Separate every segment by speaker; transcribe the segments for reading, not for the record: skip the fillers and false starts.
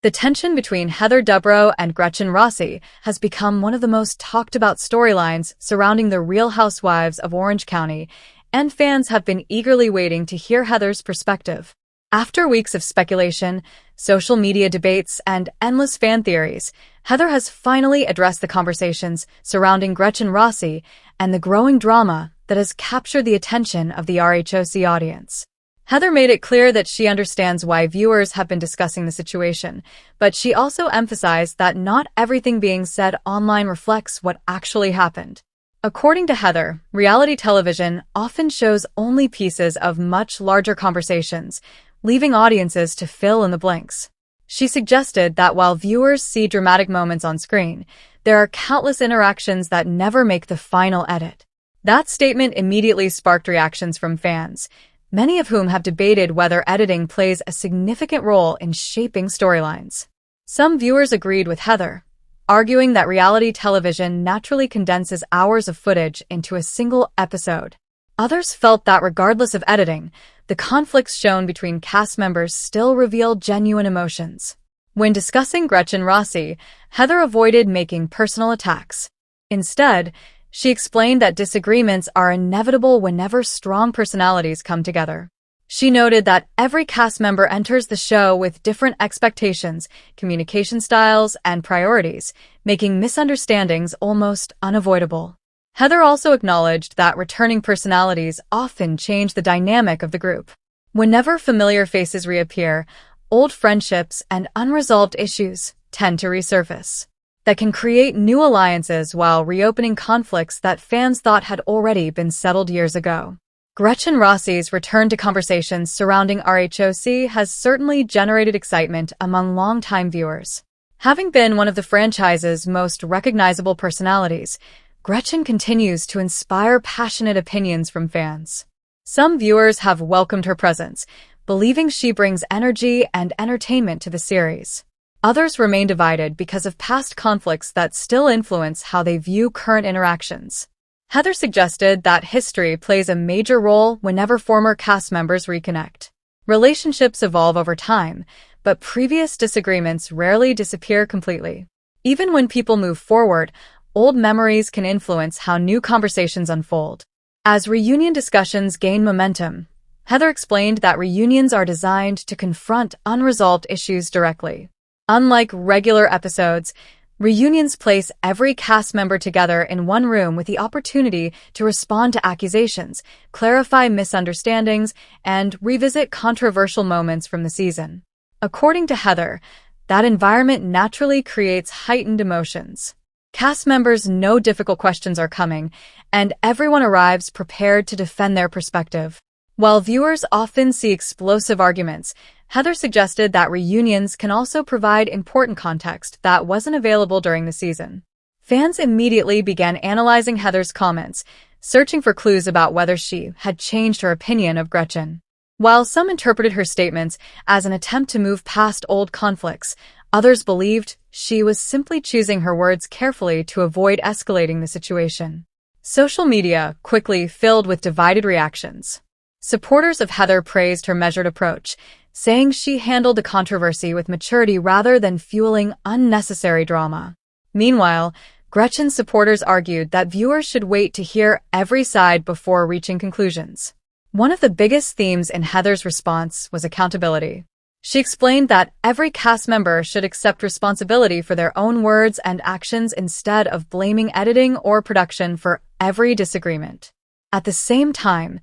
Speaker 1: The tension between Heather Dubrow and Gretchen Rossi has become one of the most talked-about storylines surrounding the Real Housewives of Orange County, and fans have been eagerly waiting to hear Heather's perspective. After weeks of speculation, social media debates, and endless fan theories, Heather has finally addressed the conversations surrounding Gretchen Rossi and the growing drama that has captured the attention of the RHOC audience. Heather made it clear that she understands why viewers have been discussing the situation, but she also emphasized that not everything being said online reflects what actually happened. According to Heather, reality television often shows only pieces of much larger conversations, leaving audiences to fill in the blanks. She suggested that while viewers see dramatic moments on screen, there are countless interactions that never make the final edit. That statement immediately sparked reactions from fans, many of whom have debated whether editing plays a significant role in shaping storylines. Some viewers agreed with Heather, arguing that reality television naturally condenses hours of footage into a single episode. Others felt that regardless of editing, the conflicts shown between cast members still reveal genuine emotions. When discussing Gretchen Rossi, Heather avoided making personal attacks. Instead, she explained that disagreements are inevitable whenever strong personalities come together. She noted that every cast member enters the show with different expectations, communication styles, and priorities, making misunderstandings almost unavoidable. Heather also acknowledged that returning personalities often change the dynamic of the group. Whenever familiar faces reappear, old friendships and unresolved issues tend to resurface. That can create new alliances while reopening conflicts that fans thought had already been settled years ago. Gretchen Rossi's return to conversations surrounding RHOC has certainly generated excitement among longtime viewers. Having been one of the franchise's most recognizable personalities, Gretchen continues to inspire passionate opinions from fans. Some viewers have welcomed her presence, believing she brings energy and entertainment to the series. Others remain divided because of past conflicts that still influence how they view current interactions. Heather suggested that history plays a major role whenever former cast members reconnect. Relationships evolve over time, but previous disagreements rarely disappear completely. Even when people move forward, old memories can influence how new conversations unfold. As reunion discussions gain momentum, Heather explained that reunions are designed to confront unresolved issues directly. Unlike regular episodes, reunions place every cast member together in one room with the opportunity to respond to accusations, clarify misunderstandings, and revisit controversial moments from the season. According to Heather, that environment naturally creates heightened emotions. Cast members know difficult questions are coming, and everyone arrives prepared to defend their perspective. While viewers often see explosive arguments, Heather suggested that reunions can also provide important context that wasn't available during the season. Fans immediately began analyzing Heather's comments, searching for clues about whether she had changed her opinion of Gretchen. While some interpreted her statements as an attempt to move past old conflicts, others believed she was simply choosing her words carefully to avoid escalating the situation. Social media quickly filled with divided reactions. Supporters of Heather praised her measured approach, saying she handled the controversy with maturity rather than fueling unnecessary drama. Meanwhile, Gretchen's supporters argued that viewers should wait to hear every side before reaching conclusions. One of the biggest themes in Heather's response was accountability. She explained that every cast member should accept responsibility for their own words and actions instead of blaming editing or production for every disagreement. At the same time,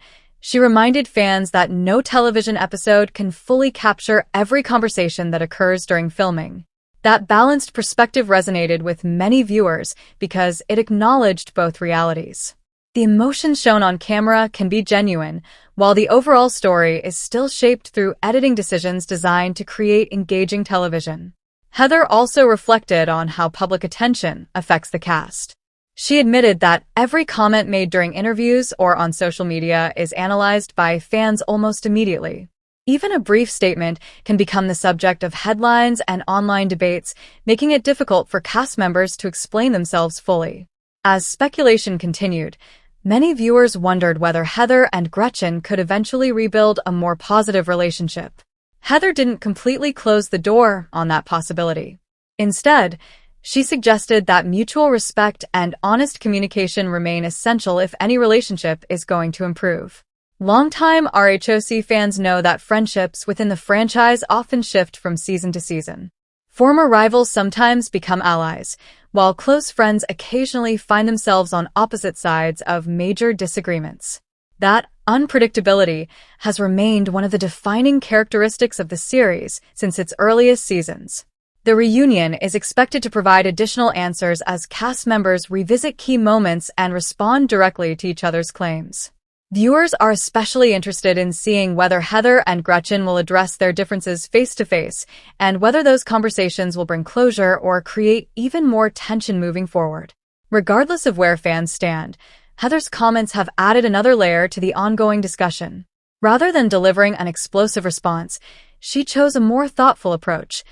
Speaker 1: she reminded fans that no television episode can fully capture every conversation that occurs during filming. That balanced perspective resonated with many viewers because it acknowledged both realities. The emotions shown on camera can be genuine, while the overall story is still shaped through editing decisions designed to create engaging television. Heather also reflected on how public attention affects the cast. She admitted that every comment made during interviews or on social media is analyzed by fans almost immediately. Even a brief statement can become the subject of headlines and online debates, making it difficult for cast members to explain themselves fully. As speculation continued, many viewers wondered whether Heather and Gretchen could eventually rebuild a more positive relationship. Heather didn't completely close the door on that possibility. Instead, she suggested that mutual respect and honest communication remain essential if any relationship is going to improve. Longtime RHOC fans know that friendships within the franchise often shift from season to season. Former rivals sometimes become allies, while close friends occasionally find themselves on opposite sides of major disagreements. That unpredictability has remained one of the defining characteristics of the series since its earliest seasons. The reunion is expected to provide additional answers as cast members revisit key moments and respond directly to each other's claims. Viewers are especially interested in seeing whether Heather and Gretchen will address their differences face-to-face and whether those conversations will bring closure or create even more tension moving forward. Regardless of where fans stand, Heather's comments have added another layer to the ongoing discussion. Rather than delivering an explosive response, she chose a more thoughtful approach,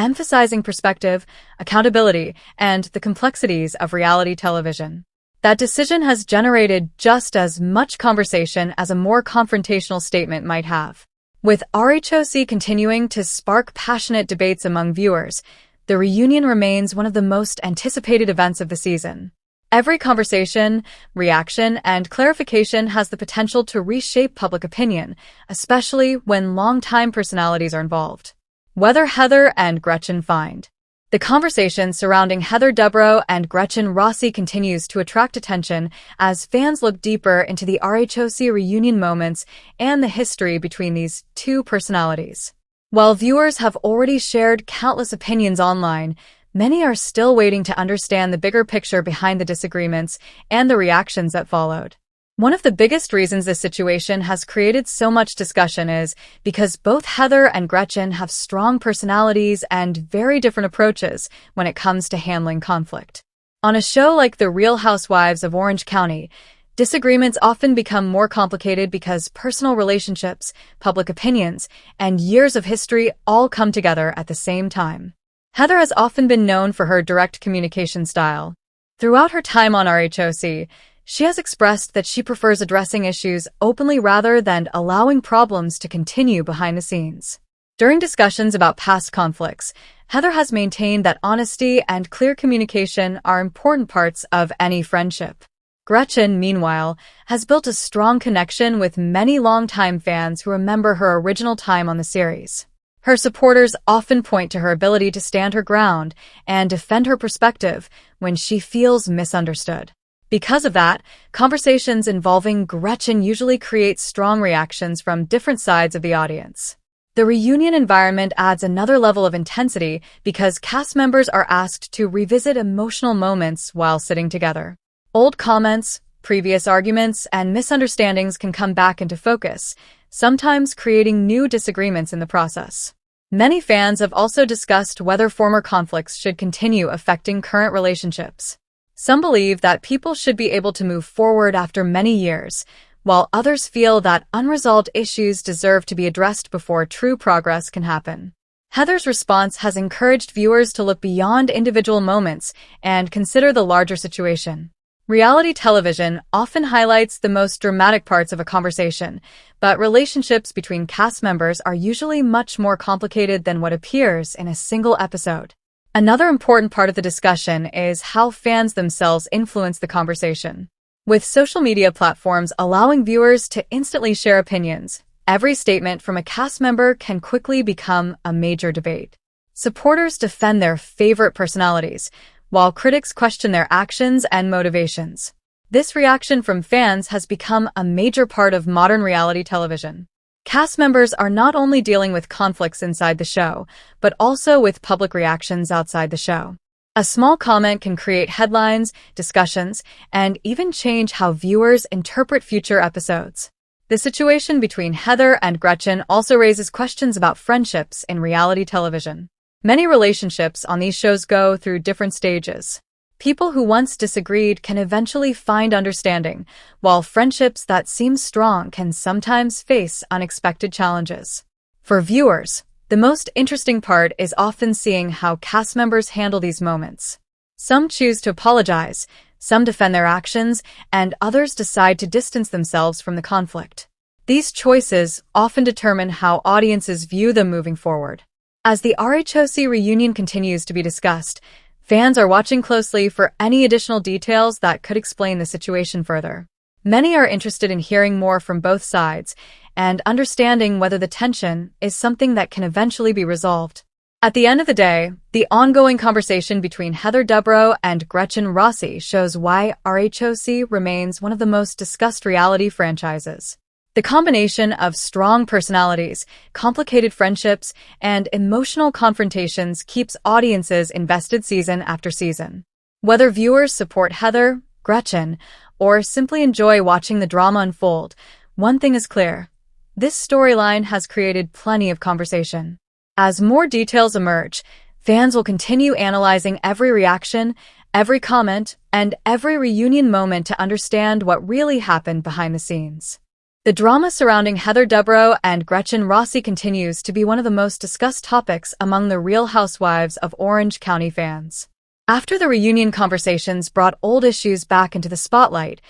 Speaker 1: emphasizing perspective, accountability, and the complexities of reality television. That decision has generated just as much conversation as a more confrontational statement might have. With RHOC continuing to spark passionate debates among viewers, the reunion remains one of the most anticipated events of the season. Every conversation, reaction, and clarification has the potential to reshape public opinion, especially when longtime personalities are involved. Whether Heather and Gretchen find. The conversation surrounding Heather Dubrow and Gretchen Rossi continues to attract attention as fans look deeper into the RHOC reunion moments and the history between these two personalities. While viewers have already shared countless opinions online, many are still waiting to understand the bigger picture behind the disagreements and the reactions that followed. One of the biggest reasons this situation has created so much discussion is because both Heather and Gretchen have strong personalities and very different approaches when it comes to handling conflict. On a show like The Real Housewives of Orange County, disagreements often become more complicated because personal relationships, public opinions, and years of history all come together at the same time. Heather has often been known for her direct communication style. Throughout her time on RHOC, she has expressed that she prefers addressing issues openly rather than allowing problems to continue behind the scenes. During discussions about past conflicts, Heather has maintained that honesty and clear communication are important parts of any friendship. Gretchen, meanwhile, has built a strong connection with many longtime fans who remember her original time on the series. Her supporters often point to her ability to stand her ground and defend her perspective when she feels misunderstood. Because of that, conversations involving Gretchen usually create strong reactions from different sides of the audience. The reunion environment adds another level of intensity because cast members are asked to revisit emotional moments while sitting together. Old comments, previous arguments, and misunderstandings can come back into focus, sometimes creating new disagreements in the process. Many fans have also discussed whether former conflicts should continue affecting current relationships. Some believe that people should be able to move forward after many years, while others feel that unresolved issues deserve to be addressed before true progress can happen. Heather's response has encouraged viewers to look beyond individual moments and consider the larger situation. Reality television often highlights the most dramatic parts of a conversation, but relationships between cast members are usually much more complicated than what appears in a single episode. Another important part of the discussion is how fans themselves influence the conversation. With social media platforms allowing viewers to instantly share opinions, every statement from a cast member can quickly become a major debate. Supporters defend their favorite personalities, while critics question their actions and motivations. This reaction from fans has become a major part of modern reality television. Cast members are not only dealing with conflicts inside the show, but also with public reactions outside the show. A small comment can create headlines, discussions, and even change how viewers interpret future episodes. The situation between Heather and Gretchen also raises questions about friendships in reality television. Many relationships on these shows go through different stages. People who once disagreed can eventually find understanding, while friendships that seem strong can sometimes face unexpected challenges. For viewers, the most interesting part is often seeing how cast members handle these moments. Some choose to apologize, some defend their actions, and others decide to distance themselves from the conflict. These choices often determine how audiences view them moving forward. As the RHOC reunion continues to be discussed, fans are watching closely for any additional details that could explain the situation further. Many are interested in hearing more from both sides and understanding whether the tension is something that can eventually be resolved. At the end of the day, the ongoing conversation between Dubrow and Gretchen Rossi shows why RHOC remains one of the most discussed reality franchises. The combination of strong personalities, complicated friendships, and emotional confrontations keeps audiences invested season after season. Whether viewers support Heather, Gretchen, or simply enjoy watching the drama unfold, one thing is clear: this storyline has created plenty of conversation. As more details emerge, fans will continue analyzing every reaction, every comment, and every reunion moment to understand what really happened behind the scenes. The drama surrounding Dubrow and Gretchen Rossi continues to be one of the most discussed topics among the Real Housewives of Orange County fans. After the reunion conversations brought old issues back into the spotlight,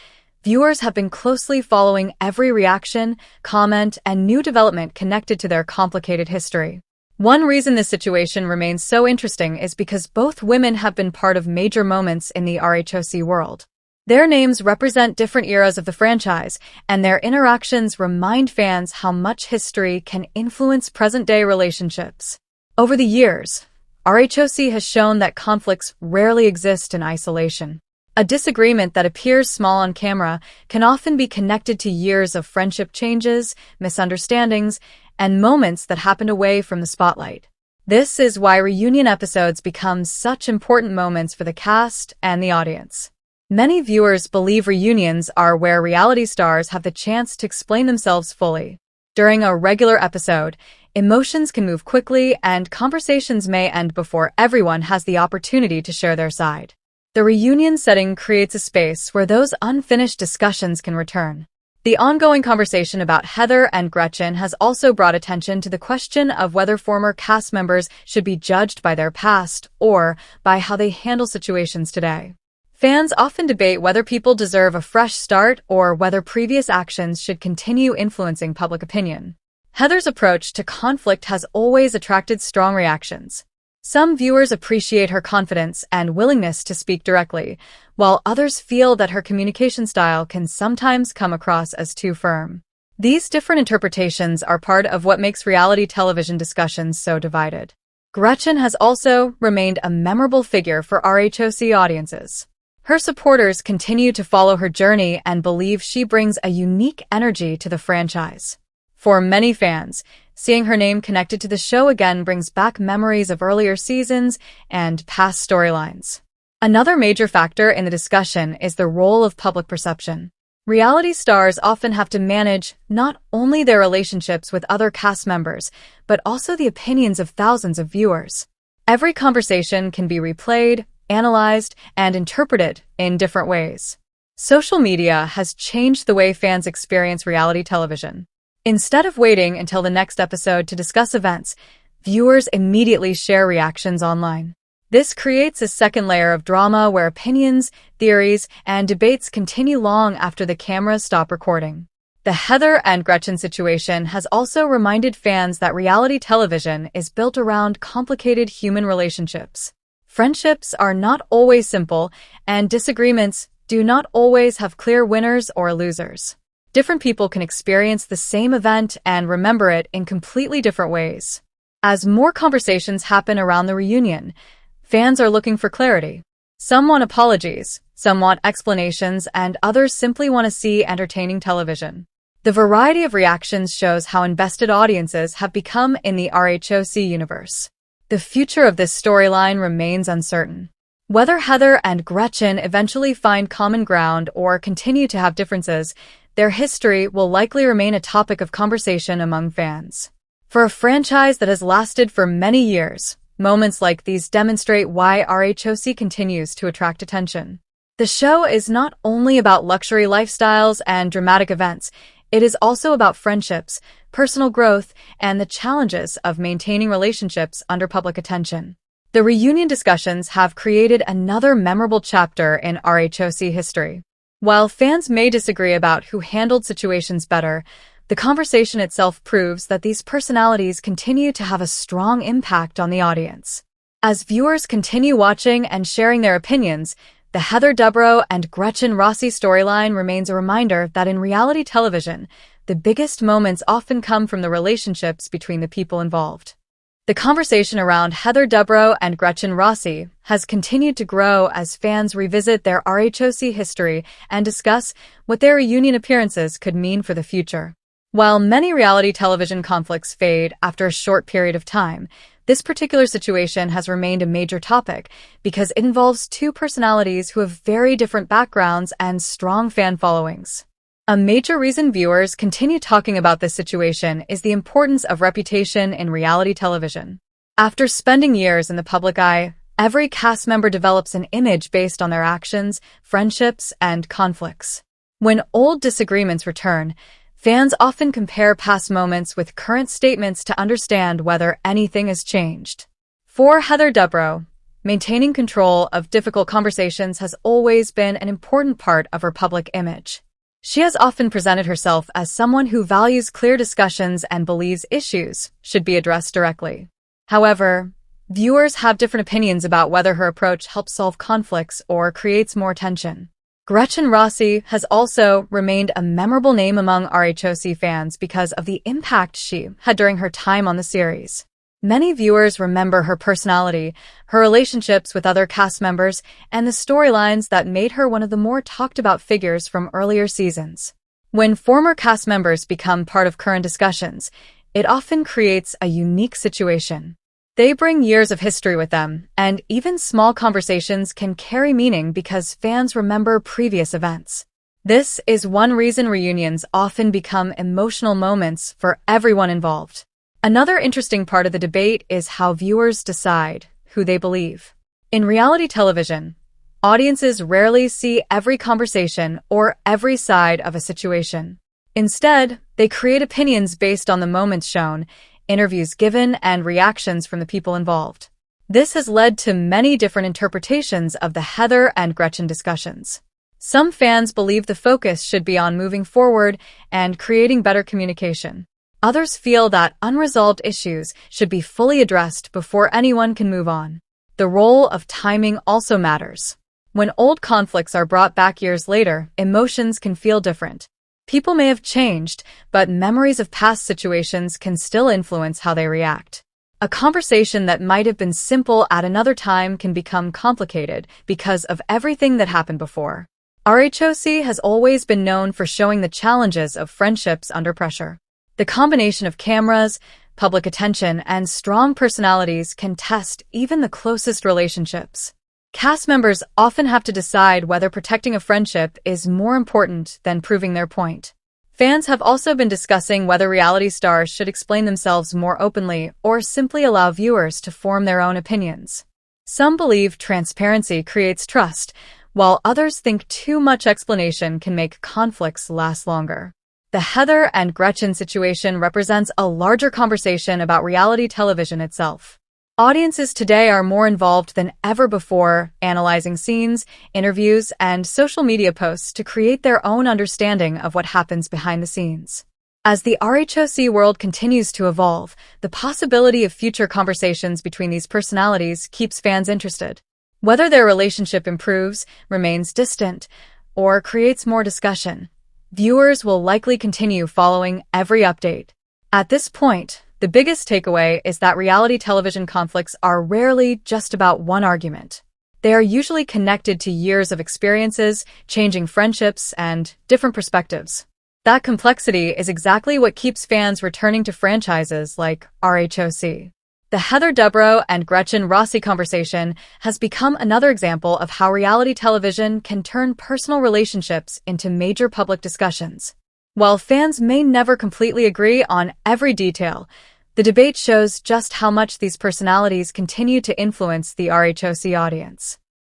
Speaker 1: viewers have been closely following every reaction, comment, and new development connected to their complicated history. One reason this situation remains so interesting is because both women have been part of major moments in the RHOC world. Their names represent different eras of the franchise, and their interactions remind fans how much history can influence present-day relationships. Over the years, RHOC has shown that conflicts rarely exist in isolation. A disagreement that appears small on camera can often be connected to years of friendship changes, misunderstandings, and moments that happened away from the spotlight. This is why reunion episodes become such important moments for the cast and the audience. Many viewers believe reunions are where reality stars have the chance to explain themselves fully. During a regular episode, emotions can move quickly and conversations may end before everyone has the opportunity to share their side. The reunion setting creates a space where those unfinished discussions can return. The ongoing conversation about Heather and Gretchen has also brought attention to the question of whether former cast members should be judged by their past or by how they handle situations today. Fans often debate whether people deserve a fresh start or whether previous actions should continue influencing public opinion. Heather's approach to conflict has always attracted strong reactions. Some viewers appreciate her confidence and willingness to speak directly, while others feel that her communication style can sometimes come across as too firm. These different interpretations are part of what makes reality television discussions so divided. Gretchen has also remained a memorable figure for RHOC audiences. Her supporters continue to follow her journey and believe she brings a unique energy to the franchise. For many fans, seeing her name connected to the show again brings back memories of earlier seasons and past storylines. Another major factor in the discussion is the role of public perception. Reality stars often have to manage not only their relationships with other cast members, but also the opinions of thousands of viewers. Every conversation can be replayed, analyzed, and interpreted in different ways. Social media has changed the way fans experience reality television. Instead of waiting until the next episode to discuss events, viewers immediately share reactions online. This creates a second layer of drama where opinions, theories, and debates continue long after the cameras stop recording. The Heather and Gretchen situation has also reminded fans that reality television is built around complicated human relationships. Friendships are not always simple, and disagreements do not always have clear winners or losers. Different people can experience the same event and remember it in completely different ways. As more conversations happen around the reunion, fans are looking for clarity. Some want apologies, some want explanations, and others simply want to see entertaining television. The variety of reactions shows how invested audiences have become in the RHOC universe. The future of this storyline remains uncertain. Whether Heather and Gretchen eventually find common ground or continue to have differences, their history will likely remain a topic of conversation among fans. For a franchise that has lasted for many years, moments like these demonstrate why RHOC continues to attract attention. The show is not only about luxury lifestyles and dramatic events, it is also about friendships, personal growth, and the challenges of maintaining relationships under public attention. The reunion discussions have created another memorable chapter in RHOC history. While fans may disagree about who handled situations better, The conversation itself proves that these personalities continue to have a strong impact on the audience. As viewers continue watching and sharing their opinions, the Heather Dubrow and Gretchen Rossi storyline remains a reminder that in reality television, the biggest moments often come from the relationships between the people involved. The conversation around Heather Dubrow and Gretchen Rossi has continued to grow as fans revisit their RHOC history and discuss what their reunion appearances could mean for the future. While many reality television conflicts fade after a short period of time, this particular situation has remained a major topic because it involves two personalities who have very different backgrounds and strong fan followings. A major reason viewers continue talking about this situation is the importance of reputation in reality television. After spending years in the public eye, every cast member develops an image based on their actions, friendships, and conflicts. When old disagreements return, fans often compare past moments with current statements to understand whether anything has changed. For Heather Dubrow, maintaining control of difficult conversations has always been an important part of her public image. She has often presented herself as someone who values clear discussions and believes issues should be addressed directly. However, viewers have different opinions about whether her approach helps solve conflicts or creates more tension. Gretchen Rossi has also remained a memorable name among RHOC fans because of the impact she had during her time on the series. Many viewers remember her personality, her relationships with other cast members, and the storylines that made her one of the more talked-about figures from earlier seasons. When former cast members become part of current discussions, it often creates a unique situation. They bring years of history with them, and even small conversations can carry meaning because fans remember previous events. This is one reason reunions often become emotional moments for everyone involved. Another interesting part of the debate is how viewers decide who they believe. In reality television, audiences rarely see every conversation or every side of a situation. Instead, they create opinions based on the moments shown, interviews given, and reactions from the people involved. This has led to many different interpretations of the Heather and Gretchen discussions. Some fans believe the focus should be on moving forward and creating better communication. Others feel that unresolved issues should be fully addressed before anyone can move on. The role of timing also matters. When old conflicts are brought back years later, emotions can feel different. People may have changed, but memories of past situations can still influence how they react. A conversation that might have been simple at another time can become complicated because of everything that happened before. RHOC has always been known for showing the challenges of friendships under pressure. The combination of cameras, public attention, and strong personalities can test even the closest relationships. Cast members often have to decide whether protecting a friendship is more important than proving their point. Fans have also been discussing whether reality stars should explain themselves more openly or simply allow viewers to form their own opinions. Some believe transparency creates trust, while others think too much explanation can make conflicts last longer. The Heather and Gretchen situation represents a larger conversation about reality television itself. Audiences today are more involved than ever before, analyzing scenes, interviews, and social media posts to create their own understanding of what happens behind the scenes. As the RHOC world continues to evolve, the possibility of future conversations between these personalities keeps fans interested. Whether their relationship improves, remains distant, or creates more discussion, viewers will likely continue following every update. At this point, the biggest takeaway is that reality television conflicts are rarely just about one argument. They are usually connected to years of experiences, changing friendships, and different perspectives. That complexity is exactly what keeps fans returning to franchises like RHOC. The Heather Dubrow and Gretchen Rossi conversation has become another example of how reality television can turn personal relationships into major public discussions. While fans may never completely agree on every detail, the debate shows just how much these personalities continue to influence the RHOC audience.